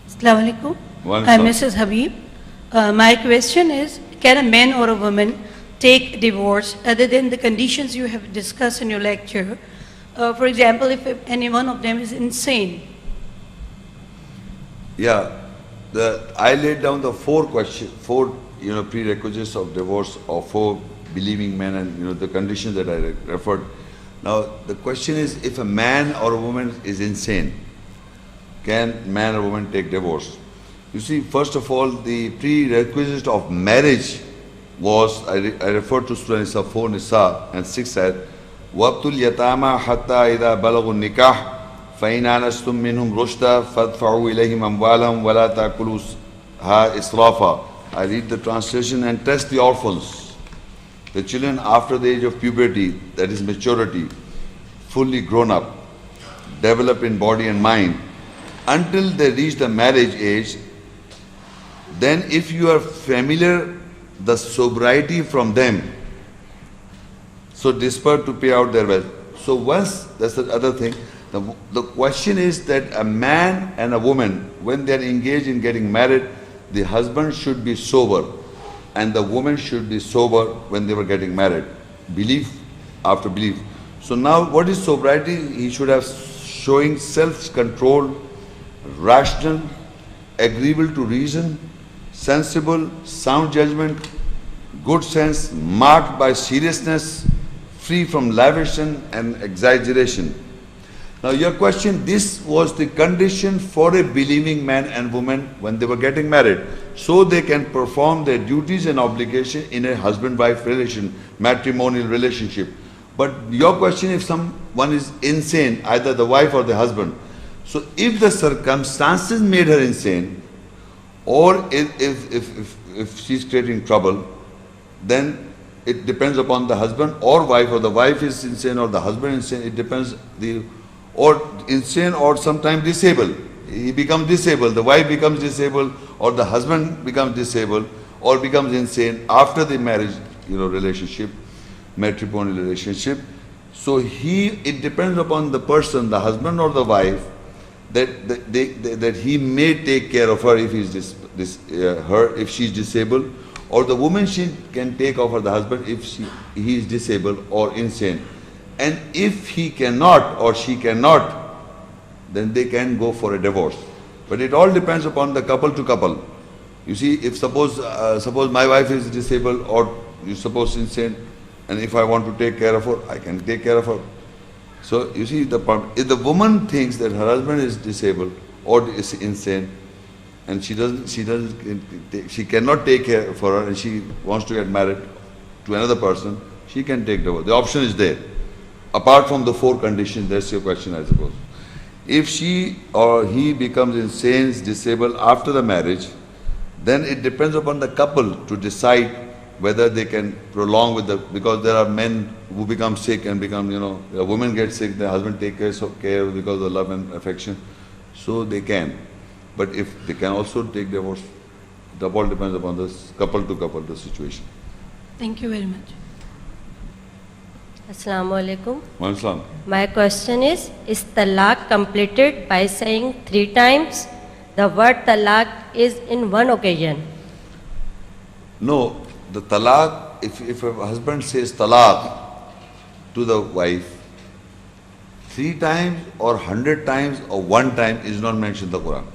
Assalamu alaikum. One I'm sir. Mrs. Habib. My question is, can a man or a woman take divorce other than the conditions you have discussed in your lecture? For example, if any one of them is insane. Yeah, I laid down the four prerequisites of divorce of four believing men, and the conditions that I referred. Now the question is, if a man or a woman is insane, can man or woman take divorce? You see, first of all, the prerequisite of marriage was, I referred to Surah Nisa 4 Nisa and 6 ayat, وَابْتُ الْيَتَامَى حَتَّى إِذَا بَلَغُوا النِّكَاحِ فَإِنْ آنَسْتُم مِّنْهُمْ رُشْدًا فَادْفَعُوا إِلَيْهِمْ أَمْوَالَهُمْ وَلَا تَأْكُلُوهَا إِسْرَافًا. I read the translation: and test the orphans, the children after the age of puberty, that is maturity, fully grown up, develop in body and mind, until they reach the marriage age. Then if you are familiar the sobriety from them, so dispersed to pay out their wealth. So once, that's the other thing, the question is that a man and a woman, when they are engaged in getting married, the husband should be sober and the woman should be sober when they were getting married. Belief after belief. So now what is sobriety? He should have showing self-control, rational, agreeable to reason, sensible, sound judgment, good sense, marked by seriousness, free from lavishness and exaggeration. Now your question, this was the condition for a believing man and woman when they were getting married, so they can perform their duties and obligation in a husband-wife relation, matrimonial relationship. But your question, if someone is insane, either the wife or the husband, so if the circumstances made her insane, or if she's creating trouble, then it depends upon the husband or wife, or the wife is insane or the husband is insane. It depends, or insane or sometimes disabled. He becomes disabled, the wife becomes disabled, or the husband becomes disabled or becomes insane after the marriage relationship, matrimonial relationship. So it depends upon the person, the husband or the wife, that he may take care of her if if she's disabled, or the woman, she can take over the husband if he is disabled or insane. And if he cannot or she cannot, then they can go for a divorce. But it all depends upon the couple to couple. You see, if suppose my wife is disabled or you suppose insane, and if I want to take care of her, I can take care of her. So you see, if the woman thinks that her husband is disabled or is insane, and she cannot take care for her, and she wants to get married to another person, she can take divorce. The option is there. Apart from the four conditions, that's your question, I suppose. If she or he becomes insane, disabled after the marriage, then it depends upon the couple to decide whether they can prolong because there are men who become sick and become, a woman gets sick, the husband takes care because of love and affection, so they can. But if they can also take divorce, it all depends upon this couple to couple, the situation. Thank you very much. Assalamu alaikum. Assalam. My question is Talaaq completed by saying 3 times? The word Talaaq is in one occasion. No, the Talaaq, if a husband says Talaaq to the wife 3 times or 100 times or 1 time is not mentioned in the Quran.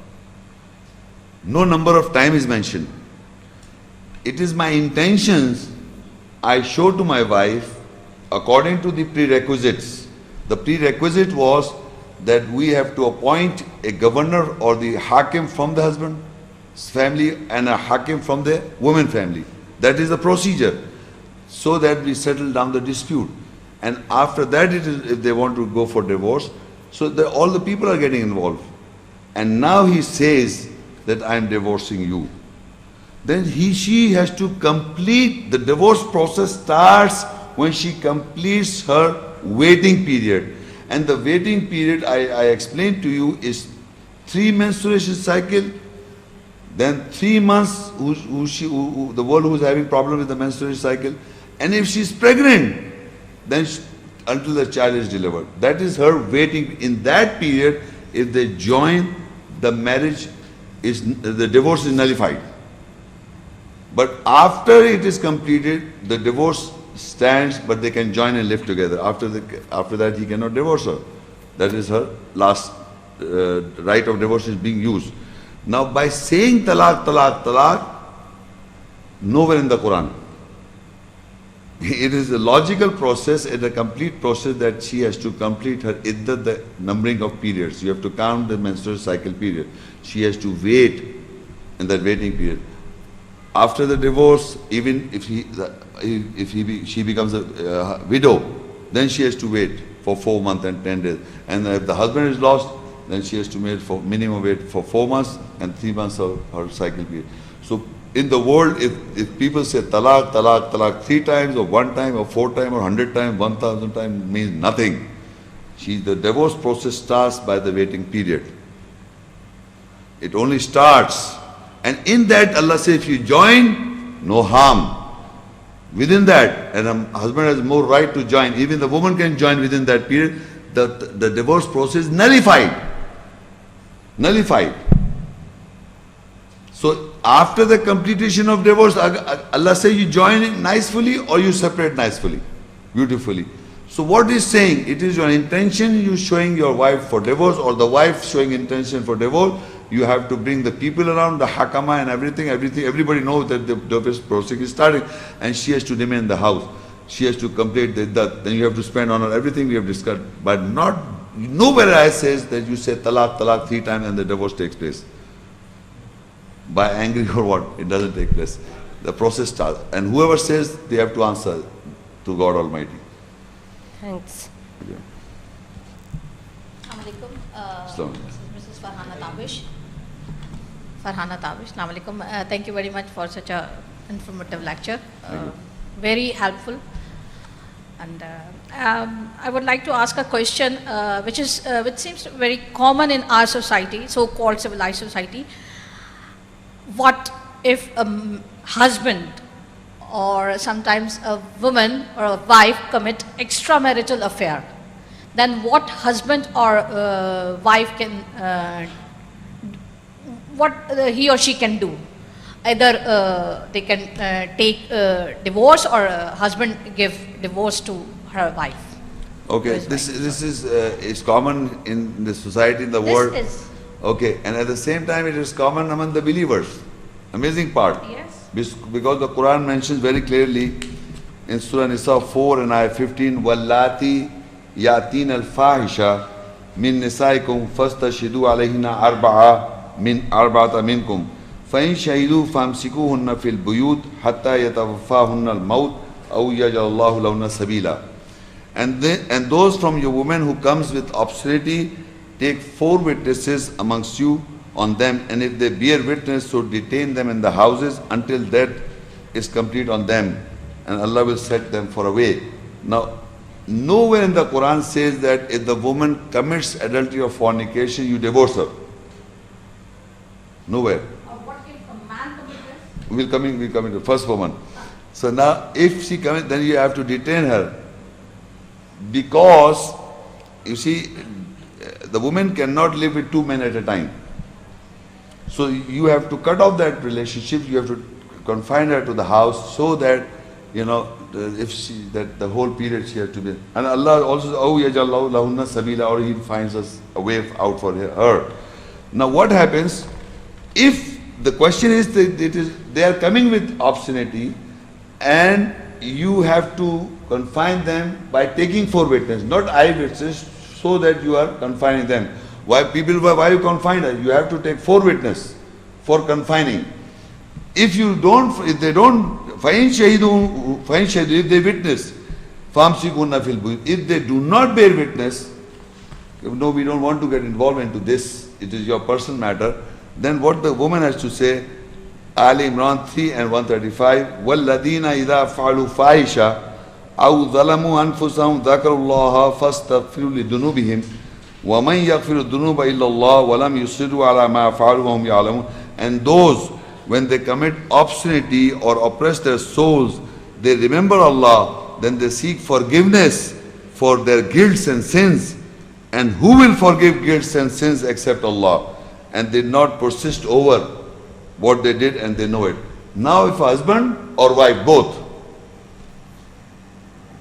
No number of time is mentioned. It is my intentions I show to my wife according to the prerequisites. The prerequisite was that we have to appoint a governor or the hakim from the husband's family and a hakim from the woman family. That is the procedure, so that we settle down the dispute. And after that, it is if they want to go for divorce, so all the people are getting involved. And now he says that I am divorcing you. Then she has to complete, the divorce process starts when she completes her waiting period. And the waiting period, I explained to you, is 3 menstruation cycle, then 3 months the one who is having problem with the menstruation cycle, and if she is pregnant, then until the child is delivered. That is her waiting. In that period, if they join the marriage, the divorce is nullified. But after it is completed, the divorce stands, but they can join and live together. After that, he cannot divorce her. That is her last right of divorce is being used. Now, by saying talaq, talaq, talaq, nowhere in the Quran. It is a logical process and a complete process that she has to complete her iddat, the numbering of periods. You have to count the menstrual cycle period. She has to wait in that waiting period. After the divorce, even if she becomes a widow, then she has to wait for 4 months and 10 days. And if the husband is lost, then she has to wait for wait for 4 months and 3 months of her cycle period. So in the world, if people say talaq, talaq, talaq 3 times or 1 time or 4 times or 100 times, 1000 times, means nothing. The divorce process starts by the waiting period. It only starts. And in that, Allah says, if you join, no harm. Within that, and a husband has more right to join, even the woman can join within that period, the divorce process is nullified. Nullified. So after the completion of divorce, Allah says you join it nicely or you separate nicely, beautifully. So what is saying? It is your intention, you showing your wife for divorce, or the wife showing intention for divorce. You have to bring the people around, the hakama and everything. Everybody knows that the divorce process is starting, and she has to remain in the house. She has to complete that. Then you have to spend on her everything we have discussed. But nowhere I says that you say talaq, talaq 3 times and the divorce takes place. By angry or what, it doesn't take place. The process starts. And whoever says, they have to answer to God Almighty. Thanks. Yeah. Assalamualaikum. This is Mrs. Farhana Tavish. Assalamualaikum. Thank you very much for such a informative lecture. Very helpful. And I would like to ask a question which seems very common in our society, so-called civilized society. What if a husband or sometimes a woman or a wife commit extramarital affair? Then what husband or wife can, what he or she can do? Either they can take divorce, or husband give divorce to her wife. Okay, this is common in the society, in the world. This is. Okay, and at the same time it is common among the believers. Amazing part. Yes. Because the Quran mentions very clearly in Surah Nisa 4 and ayah 15, وَاللَّاتِي يَأْتِينَ الْفَاحِشَةَ مِن نِسَائِكُمْ فَاسْتَشْهِدُوا عَلَيْهِنَّ أَرْبَعَةَ مِنْكُمْ فَإِنْ شَهِدُوا فَامْسِكُوهُنَّ فِي الْبُيُوتِ حَتَّى يَتَوَفَّاهُنَّ الْمَوْتُ أَوْ يَجْعَلَ اللَّهُ لَهُنَّ سَبِيلًا. And those from your women who comes with obscenity, take 4 witnesses amongst you on them, and if they bear witness, so detain them in the houses until that is complete on them, and Allah will set them for away. Now, nowhere in the Quran says that if the woman commits adultery or fornication, you divorce her. Nowhere. What if a man commits this? We'll come into the first woman. So now, if she commits, then you have to detain her, because you see, the woman cannot live with 2 men at a time. So you have to cut off that relationship. You have to confine her to the house, so that that the whole period she has to be. And Allah also says, "Oh yajallahu lahunna sabila," or He finds us a way out for her. Now what happens if the question is that they are coming with obscenity, and you have to confine them by taking 4 witnesses, not eyewitnesses, so that you are confining them. Why you confine her? You have to take 4 witnesses for confining. If they don't, فَإِنْ شَهِدُوا, if they witness, فَامْسِكُونَ فِي الْبُيُوتِ, if they do not bear witness, no, we don't want to get involved into this, it is your personal matter, then what the woman has to say, Aal-e-Imran 3 and 135, وَالَّذِينَ إِذَا فَعَلُوا فَاحِشَةً أَوْ ظَلَمُوا أَنفُسَهُمْ ذَكَرُوا اللَّهَ فَاسْتَغْفِرُوا لِذُنُوبِهِمْ وَمَنْ يَغْفِرُ الذُّنُوبَ إِلَّا اللَّهُ وَلَمْ يُصِرُّوا عَلَى مَا فَعَلُوا وَهُمْ يَعْلَمُونَ. And those, when they commit obscenity or oppress their souls, they remember Allah, then they seek forgiveness for their guilts and sins. And who will forgive guilts and sins except Allah? and they not persist over what they did and they know it. Now if a husband or wife, both,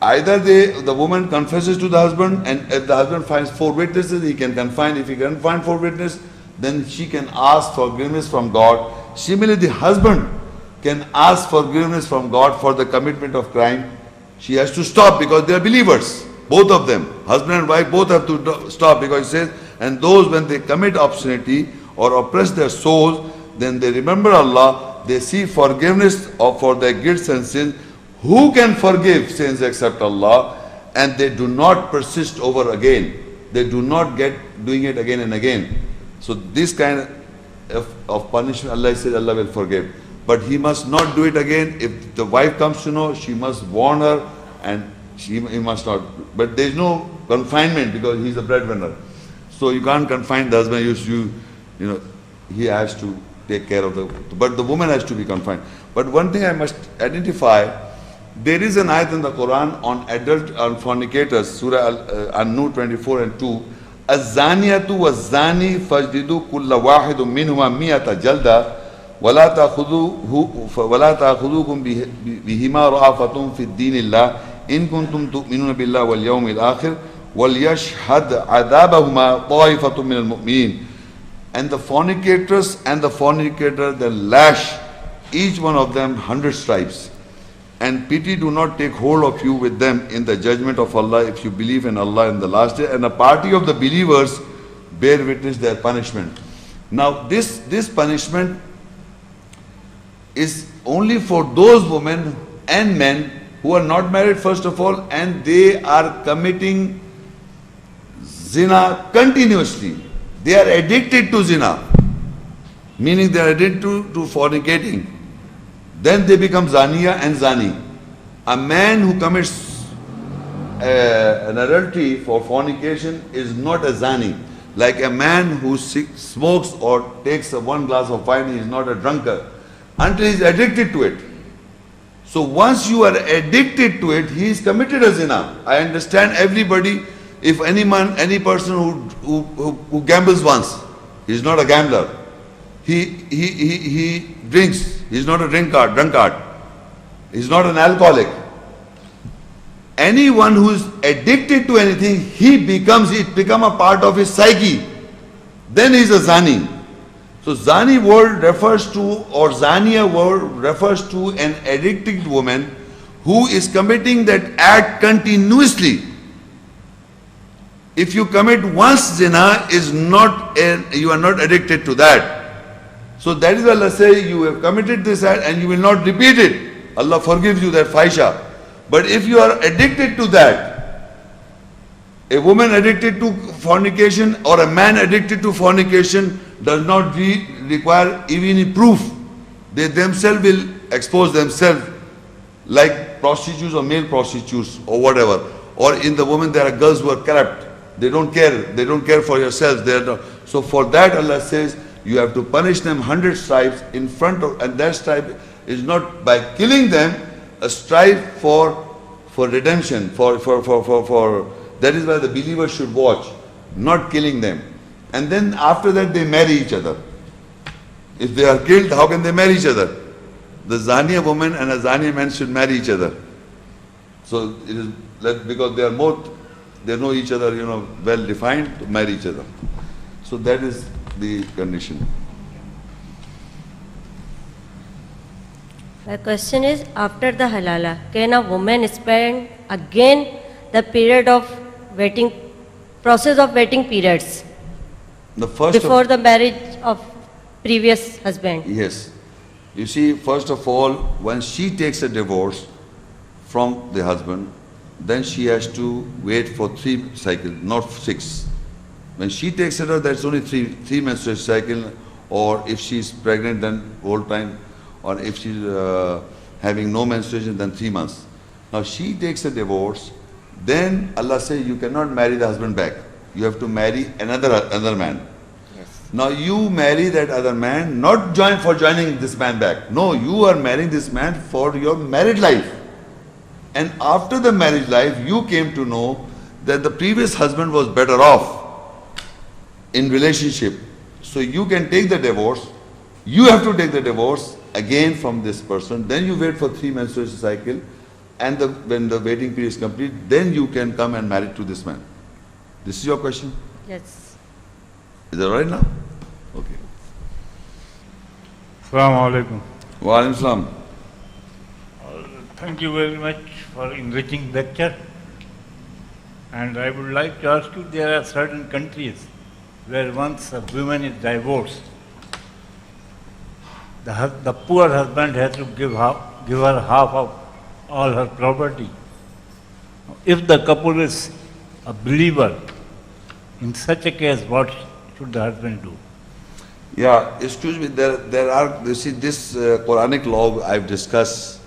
either the woman confesses to the husband, and if the husband finds 4 witnesses, he can confine. If he can't find 4 witnesses, then she can ask forgiveness from God. Similarly, the husband can ask forgiveness from God for the commitment of crime. She has to stop because they are believers. Both of them, husband and wife, both have to stop, because it says, and those when they commit obscenity or oppress their souls, then they remember Allah, they seek forgiveness for their guilts and sins. Who can forgive sins except Allah? And they do not persist over again. They do not get doing it again and again. So this kind of punishment, Allah says Allah will forgive. But he must not do it again. If the wife comes to know, she must warn her, and he must not. But there is no confinement because he is a breadwinner. So you can't confine the husband. You know, he has to take care of but the woman has to be confined. But one thing I must identify, there is an ayat in the Quran on fornicators, Surah An-Noor 24 and 2. الزانية والزاني فاجلدوا كل واحد منهما 100 جلدة ولا تأخذوكم بهما رأفة في الدين الله إن كنتم تؤمنون بالله واليوم الآخر وَلْيَشْهَدْ عَذَابَهُمَا طَائِفَةٌ مِنَ الْمُؤْمِنِينَ. And the fornicators and the fornicator, they lash each one of them 100 stripes. And pity do not take hold of you with them in the judgment of Allah, if you believe in Allah in the last day. And a party of the believers bear witness their punishment. Now this punishment is only for those women and men who are not married first of all, and they are committing zina continuously. They are addicted to zina, meaning they are addicted to fornicating. Then they become zaniya and zani. A man who commits an adultery for fornication is not a zani. Like a man who smokes or takes 1 glass of wine, he is not a drunkard until he is addicted to it. So once you are addicted to it, he is committed a zina. I understand everybody. If any person who gambles once, he is not a gambler. He drinks. He is not a drunkard. He is not an alcoholic. Anyone who is addicted to anything, it become a part of his psyche. Then he is a zani. So zani word refers to, or zaniya word refers to an addicted woman who is committing that act continuously. If you commit once zina, you are not addicted to that. So that is why Allah says you have committed this act and you will not repeat it. Allah forgives you that fahisha. But if you are addicted to that, a woman addicted to fornication or a man addicted to fornication does not require even any proof. They themselves will expose themselves, like prostitutes or male prostitutes or whatever. Or in the women there are girls who are corrupt. They don't care. They don't care for yourselves. So for that Allah says you have to punish them 100 stripes in front of, and that stripe is not by killing them, a stripe for redemption, for that is why the believers should watch, not killing them. And then after that they marry each other. If they are killed, how can they marry each other? The zaniya woman and a zaniya man should marry each other. So it is because they are both, they know each other, well defined, to marry each other. So that is the condition. My question is, after the halala, can a woman spend again the period of waiting, process of waiting periods before the marriage of previous husband? Yes. You see, first of all, when she takes a divorce from the husband, then she has to wait for 3 cycles, not 6. When she takes it out, that's only 3 menstrual cycle, or if she is pregnant, then whole time, or if she is having no menstruation, then 3 months. Now she takes a divorce, then Allah says you cannot marry the husband back. You have to marry another man. Yes. Now you marry that other man, not for joining this man back. No, you are marrying this man for your married life. And after the marriage life, you came to know that the previous husband was better off in relationship. So you can take the divorce, you have to take the divorce again from this person, then you wait for 3 menstruation cycle, and when the waiting period is complete, then you can come and marry to this man. This is your question? Yes. Is that right now? Okay. Assalamu alaikum. Wa alaikum salam. Thank you very much for enriching lecture. And I would like to ask you, there are certain countries where once a woman is divorced, the poor husband has to give her half of all her property. If the couple is a believer, in such a case, what should the husband do? Yeah, excuse me, there are, you see, this Quranic law I've discussed,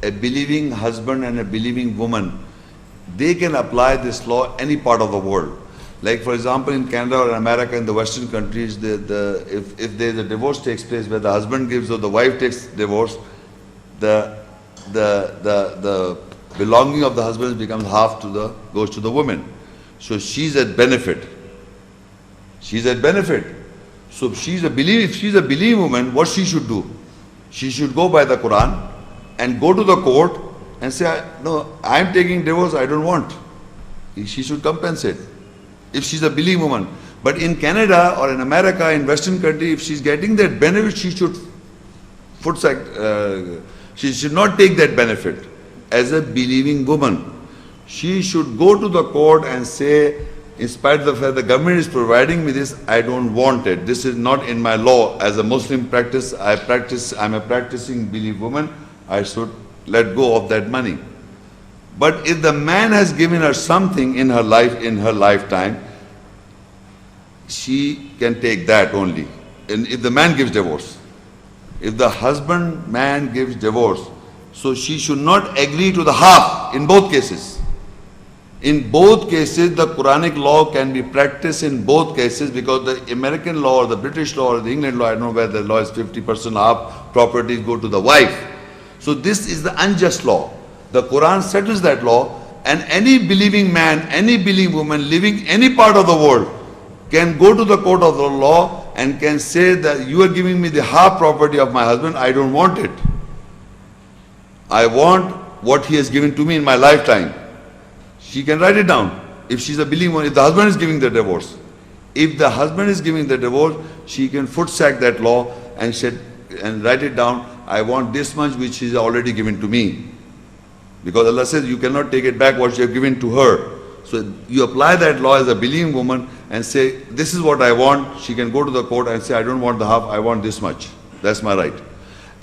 a believing husband and a believing woman, they can apply this law any part of the world. Like for example, in Canada or America, in the Western countries, if there's a divorce takes place where the husband gives or the wife takes divorce, the belonging of the husband becomes half goes to the woman. So she's at benefit. She's at benefit. So if she's a believing woman, what she should do? She should go by the Quran and go to the court and say, no, I'm taking divorce, I don't want. She should compensate. If she's a believing woman. But in Canada or in America, in Western country, if she's getting that benefit, she should she should not take that benefit as a believing woman. She should go to the court and say, in spite of the fact the government is providing me this, I don't want it. This is not in my law. As a Muslim practice, I'm a practicing believing woman, I should let go of that money. But if the man has given her something in her life, in her lifetime, she can take that only. And if the man gives divorce, if the man gives divorce, so she should not agree to the half in both cases. In both cases, the Quranic law can be practiced in both cases, because the American law or the British law or the England law, I don't know where the law is 50% half properties go to the wife. So this is the unjust law. The Quran settles that law, and any believing man, any believing woman living any part of the world can go to the court of the law and can say that you are giving me the half property of my husband, I don't want it. I want what he has given to me in my lifetime. She can write it down. If she's a believing woman, if the husband is giving the divorce. If the husband is giving the divorce, she can footsack that law and write it down. I want this much which is already given to me. Because Allah says you cannot take it back what you have given to her. So you apply that law as a believing woman and say, this is what I want. She can go to the court and say, I don't want the half, I want this much. That's my right.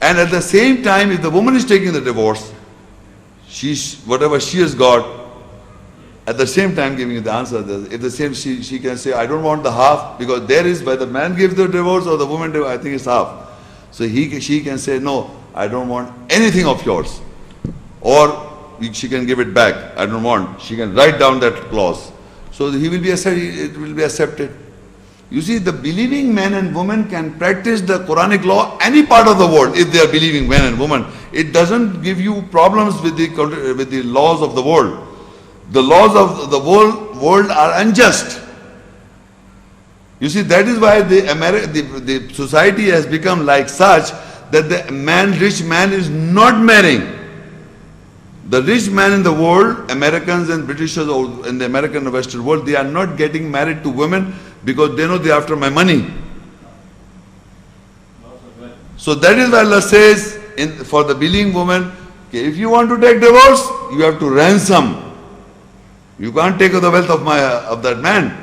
And at the same time, if the woman is taking the divorce, whatever she has got, at the same time giving you the answer, if the same, she can say, I don't want the half, because there is, whether the man gives the divorce or the woman, I think it's half. So she can say, no, I don't want anything of yours. Or she can give it back, I don't want. She can write down that clause. So it will be accepted. You see, the believing man and woman can practice the Quranic law any part of the world if they are believing man and woman. It doesn't give you problems with the laws of the world. The laws of the world are unjust. You see, that is why the society has become like such that the rich man is not marrying. The rich man in the world, Americans and Britishers in the American and Western world, they are not getting married to women because they know they are after my money. So that is why Allah says for the believing woman, if you want to take divorce, you have to ransom. You can't take the wealth of that man.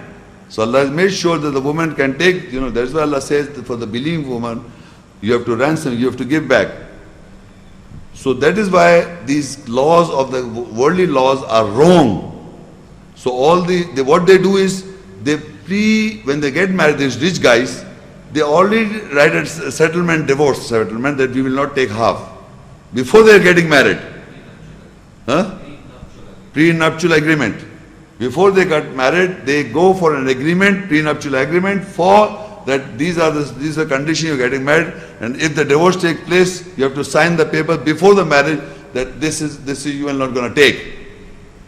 So Allah has made sure that the woman can take, that's why Allah says that for the believing woman, you have to ransom, you have to give back. So that is why these laws of the worldly laws are wrong. So what they do is, when they get married, these rich guys, they already write a divorce settlement that we will not take half. Before they are getting married. Prenuptial agreement. Before they got married, they go for an agreement, prenuptial agreement, for that these are the conditions you are getting married, and if the divorce takes place, you have to sign the paper before the marriage that this is you are not going to take.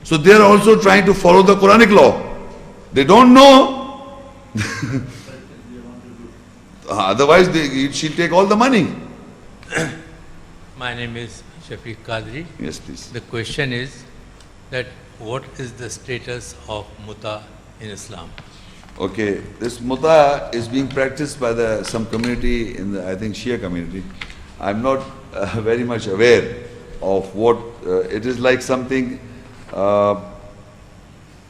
So they are also trying to follow the Quranic law. They don't know. Otherwise, she'll take all the money. My name is Shafiq Qadri. Yes, please. The question is that what is the status of muta in Islam? Okay, this muta is being practiced by some community in the, I think, Shia community. I'm not very much aware of what, it is like something, a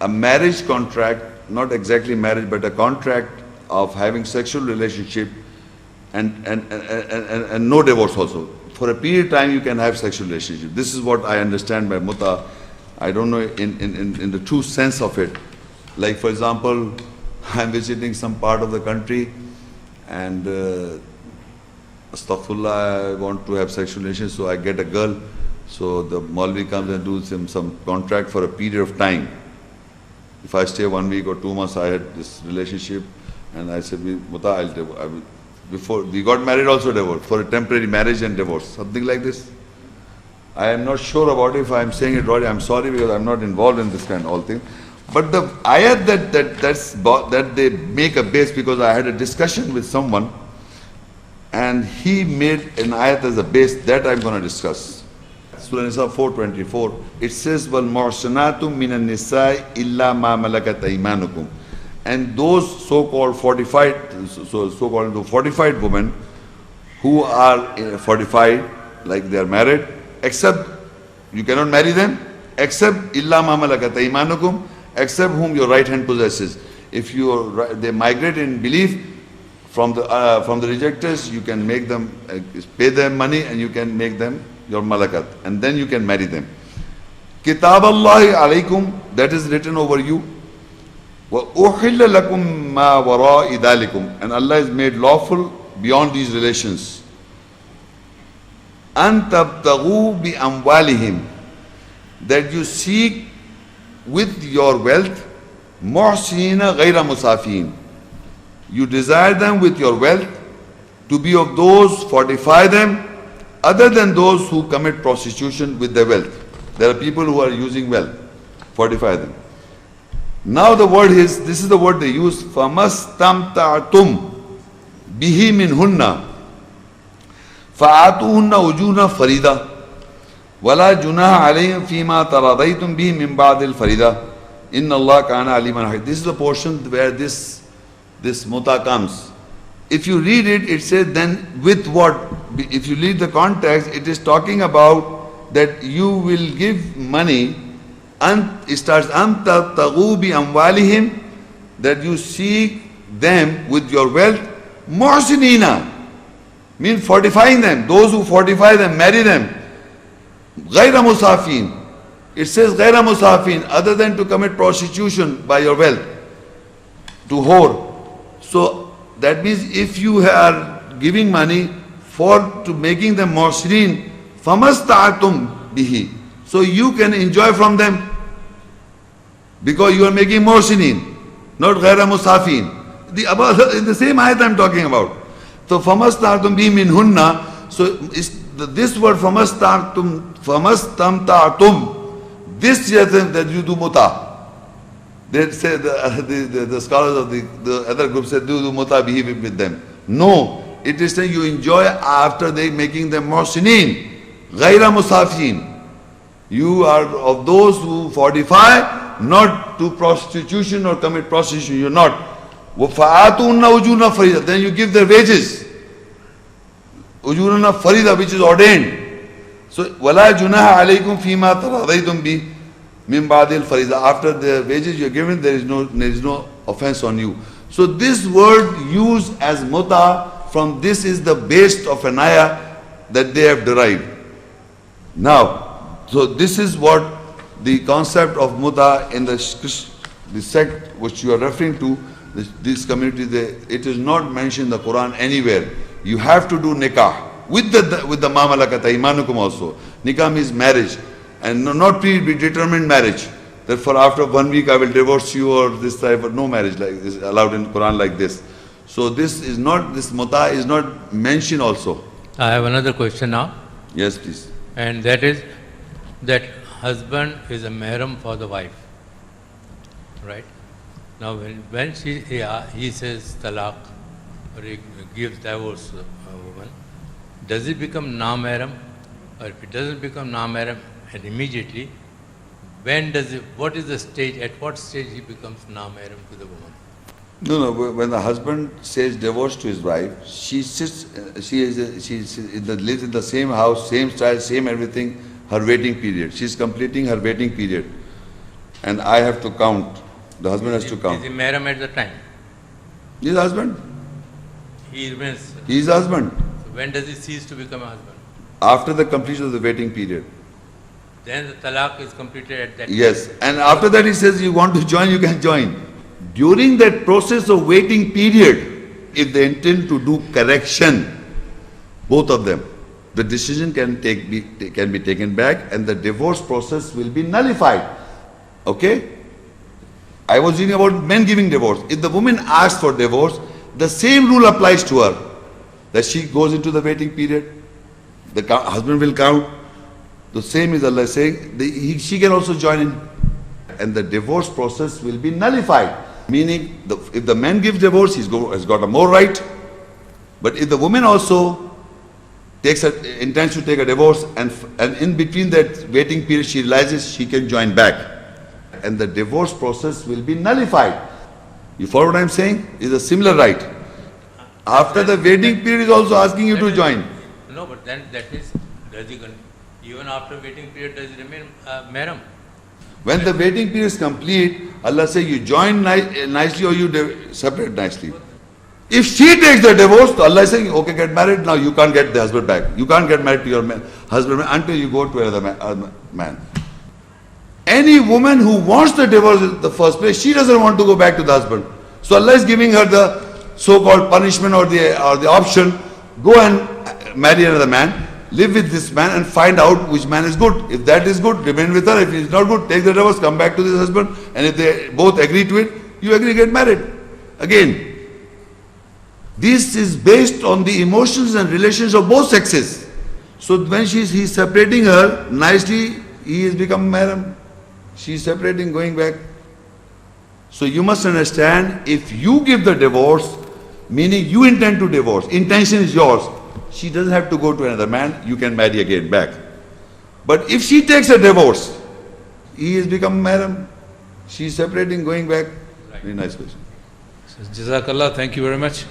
marriage contract, not exactly marriage, but a contract of having sexual relationship and no divorce also. For a period of time you can have sexual relationship. This is what I understand by muta. I don't know in the true sense of it. Like for example, I'm visiting some part of the country and astaghfirullah, I want to have sexual relations, so I get a girl. So the Maulvi comes and does some contract for a period of time. If I stay 1 week or 2 months, I had this relationship and I said, muta, I'll divorce. Before we got married also divorce, for a temporary marriage and divorce, something like this. I am not sure about it. If I am saying it wrong, I'm sorry because I'm not involved in this kind of all thing. But the ayat that they make a base, because I had a discussion with someone and he made an ayat as a base, that I'm going to discuss. Surah An-Nisa 4:24, it says, وَالْمُحْصَنَاتُ مِنَ النِّسَاءِ إِلَّا مَا مَلَكَتْ أَيْمَانُكُمْ. And those so-called fortified women who are fortified, like they are married, except, you cannot marry them, except إِلَّا مَا مَلَكَتْ أَيْمَانُكُمْ, except whom your right hand possesses. If they migrate in belief from the rejectors, you can make them, pay them money and you can make them your malakat, and then you can marry them. Kitab Allahi alaykum, that is written over you. وَأُحِلَّ لَكُمْ مَا وَرَاءِ ذَلِكُمْ, and Allah is made lawful beyond these relations. أَن تَبْتَغُوا بِأَمْوَالِهِمْ, that you seek with your wealth, مُحْسِنِينَ غَيْرَ مُسَافِينَ, you desire them with your wealth to be of those, fortify them, other than those who commit prostitution with their wealth. There are people who are using wealth, fortify them. Now the word is, this is the word they use, فَمَسْتَمْتَعْتُمْ بِهِ مِنْهُنَّ فَآتُوهُنَّ أُجُورَ فَرِيدًا وَلَا جُنَاحَ عَلَيْهِمْ فِي مَا تَرَاضَيْتُمْ بِهِ مِنْ بَعْدِ الْفَرِيدَةِ إِنَّ اللَّهَ كَانَ عَلِيمًا حَكِيمًا. This is the portion where this muta comes. If you read it, it says then with what? If you read the context, it is talking about that you will give money, and it starts anta taghu bi amwalihim, that you seek them with your wealth, muhsinina, mean fortifying them, those who fortify them, marry them, ghayra musafin. It says ghayra musafin, other than to commit prostitution by your wealth, to whore. So that means if you are giving money to making them muhsinin, famasta'atum bihi, so you can enjoy from them, because you are making muhsinin, not ghayra musafin. In the same ayat I'm talking about. So famasta'atum bihi minhunna, so this word famasta'atum, this is that you do muta. They say the scholars of the other group said do muta bihi with them. No, it is saying you enjoy after they making them muhsinin, ghayra musafin. You are of those who fortify, not to prostitution or commit prostitution. You are not. وَفَآتُونَ أُجُورَ فَرِيدًا, then you give their wages. Ujurana farida, which is ordained. So وَلَا جُنَاحَ عَلَيْكُمْ فِي مَا تَرَاضَيْتُمْ بِهِ مِنْ بَعْدِ الْفَرِيدَةِ, after the wages you are given, there is no offense on you. So this word used as muta, from this is the base of an ayah that they have derived. Now, so this is what the concept of muta in the sect which you are referring to, this community, it is not mentioned in the Quran anywhere. You have to do nikah with the ma malakat aymanukum also. Nikah means marriage, and not predetermined marriage. Therefore, after 1 week I will divorce you, or this type of, no marriage like is allowed in Quran like this. So this muta is not mentioned also. I have another question now. Yes, please. And that is that husband is a mahram for the wife, right? Now when he says Talaaq, or he gives divorce to a woman, does it become na-mahram? Or if it doesn't become na-mahram and immediately, what is the stage, at what stage he becomes na-mahram to the woman? No, when the husband says divorce to his wife, she lives in the same house, same style, same everything, her waiting period. She's completing her waiting period. And I have to count. The husband has to count. Is he mahram at the time? He's husband. He remains. He's husband. So when does he cease to become a husband? After the completion of the waiting period. Then the talaq is completed at that Yes. time. And after that he says, you want to join, you can join. During that process of waiting period, if they intend to do correction, both of them, the decision can be taken back and the divorce process will be nullified. Okay? I was reading about men giving divorce. If the woman asks for divorce, the same rule applies to her. That she goes into the waiting period, the husband will count. The same is Allah saying, she can also join in. And the divorce process will be nullified. Meaning, if the man gives divorce, has got a more right. But if the woman also intends to take a divorce and in between that waiting period she realizes she can join back. And the divorce process will be nullified. You follow what I'm saying? It's a similar right. After the waiting period is also asking you to join. No, but then that means, even after waiting period, does it remain mahram? When the waiting period is complete, Allah says you join nicely or you separate nicely. If she takes the divorce, Allah is saying, okay, get married, now you can't get the husband back. You can't get married to your husband until you go to another man. Any woman who wants the divorce in the first place, she doesn't want to go back to the husband. So Allah is giving her the so-called punishment or the option, go and marry another man, live with this man and find out which man is good. If that is good, remain with her. If it's not good, take the divorce, come back to this husband. And if they both agree to it, you agree, get married. Again, this is based on the emotions and relations of both sexes. So when he's separating her, nicely, he has become mahram. She's separating, going back. So you must understand, if you give the divorce, meaning you intend to divorce, intention is yours, she doesn't have to go to another man, you can marry again, back. But if she takes a divorce, he has become mahram, she's separating, going back. Very nice question. So, Jazakallah, thank you very much.